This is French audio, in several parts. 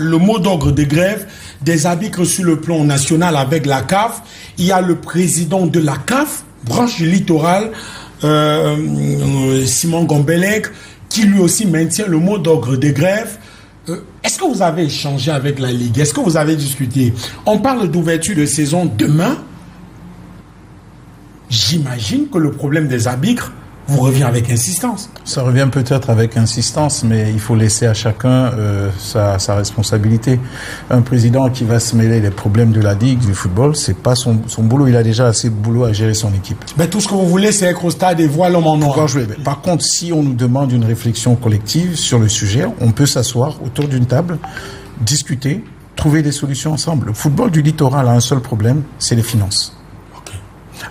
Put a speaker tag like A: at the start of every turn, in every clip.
A: Le mot d'ordre de grève des arbitres sur le plan national avec la CAF. Il y a le président de la CAF, branche du littoral, Simon Gombelec, qui lui aussi maintient le mot d'ordre de grève. Est-ce que vous avez échangé avec la Ligue? Est-ce que vous avez discuté? On parle d'ouverture de saison demain. J'imagine que le problème des arbitres vous revient avec insistance.
B: Ça revient peut-être avec insistance, mais il faut laisser à chacun sa responsabilité. Un président qui va se mêler des problèmes de la Ligue, du football, c'est pas son boulot. Il a déjà assez de boulot à gérer son équipe.
A: Mais tout ce que vous voulez, c'est être au stade et voir l'homme en noir.
B: Par contre, si on nous demande une réflexion collective sur le sujet, on peut s'asseoir autour d'une table, discuter, trouver des solutions ensemble. Le football du littoral a un seul problème, c'est les finances.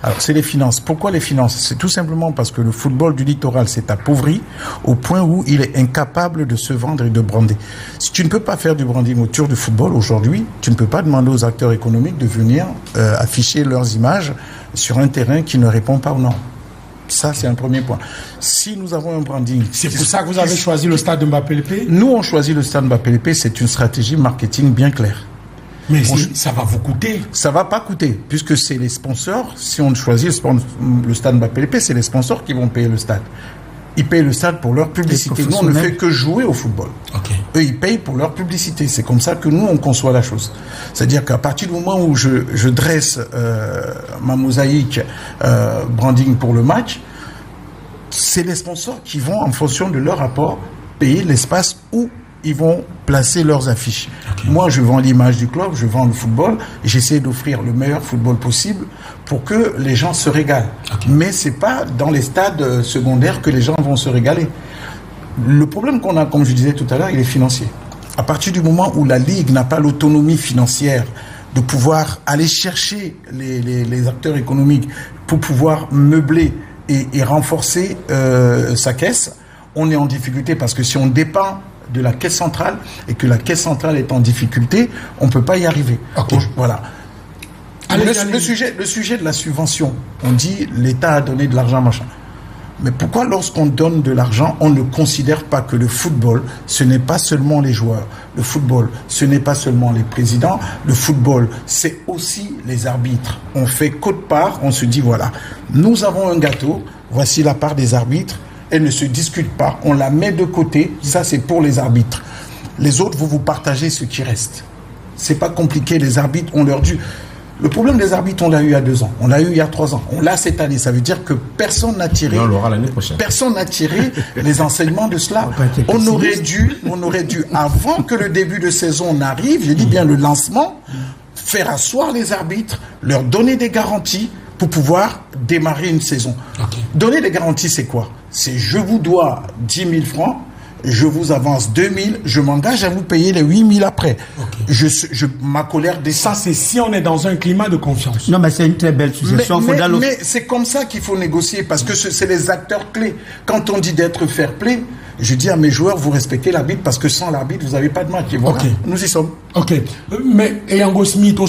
B: Alors, c'est les finances. Pourquoi les finances? C'est tout simplement parce que le football du littoral s'est appauvri au point où il est incapable de se vendre et de brander. Si tu ne peux pas faire du branding autour du football aujourd'hui, tu ne peux pas demander aux acteurs économiques de venir afficher leurs images sur un terrain qui ne répond pas aux normes. Ça, c'est un premier point. Si nous avons un branding...
A: C'est pour ça que vous avez choisi le stade de Mbappé-Lépé?
B: Nous, on choisit le stade Mbappé-Lépé. C'est une stratégie marketing bien claire.
A: Mais ça va vous coûter.
B: Ça va pas coûter, puisque c'est les sponsors. Si on choisit le stade Mbappé-Lépé, c'est les sponsors qui vont payer le stade. Ils payent le stade pour leur publicité. Nous, on ne fait que jouer au football.
A: Okay.
B: Eux, ils payent pour leur publicité. C'est comme ça que nous, on conçoit la chose. C'est-à-dire qu'à partir du moment où je dresse ma mosaïque branding pour le match, c'est les sponsors qui vont, en fonction de leur rapport, payer l'espace où ils vont placer leurs affiches. Okay. Moi, je vends l'image du club, je vends le football, et j'essaie d'offrir le meilleur football possible pour que les gens se régalent. Okay. Mais c'est pas dans les stades secondaires que les gens vont se régaler. Le problème qu'on a, comme je disais tout à l'heure, il est financier. À partir du moment où la Ligue n'a pas l'autonomie financière de pouvoir aller chercher les acteurs économiques pour pouvoir meubler et renforcer sa caisse, on est en difficulté parce que si on dépend de la caisse centrale et que la caisse centrale est en difficulté, on ne peut pas y arriver.
A: Okay.
B: Voilà. Le sujet de la subvention, on dit l'État a donné de l'argent, machin. Mais pourquoi lorsqu'on donne de l'argent, on ne considère pas que le football, ce n'est pas seulement les joueurs. Le football, ce n'est pas seulement les présidents. Le football, c'est aussi les arbitres. On fait quote-part, on se dit voilà, nous avons un gâteau, voici la part des arbitres. Elle ne se discute pas, on la met de côté, ça c'est pour les arbitres. Les autres, vous partagez ce qui reste. C'est pas compliqué, les arbitres ont leur dû. Le problème des arbitres, on l'a eu il y a 2 ans, on l'a eu il y a 3 ans, on l'a cette année. Ça veut dire que personne n'a tiré.
C: On l'aura l'année prochaine.
B: Personne n'a tiré les enseignements de cela. On aurait dû, avant que le début de saison n'arrive, je dis bien le lancement, faire asseoir les arbitres, leur donner des garanties pour pouvoir démarrer une saison.
A: Okay.
B: Donner des garanties, c'est quoi? C'est je vous dois 10 000 francs, je vous avance 2 000, je m'engage à vous payer les 8 000 après. Okay. Ma colère descend.
A: Ça, c'est si on est dans un climat de confiance.
D: Non, mais c'est une très belle suggestion.
B: Mais c'est comme ça qu'il faut négocier, parce que c'est les acteurs clés. Quand on dit d'être fair play, je dis à mes joueurs, vous respectez l'arbitre, parce que sans l'arbitre, vous n'avez pas de match. Et voilà,
A: okay.
B: Nous y sommes.
A: Ok. Mais Yango Smith aussi.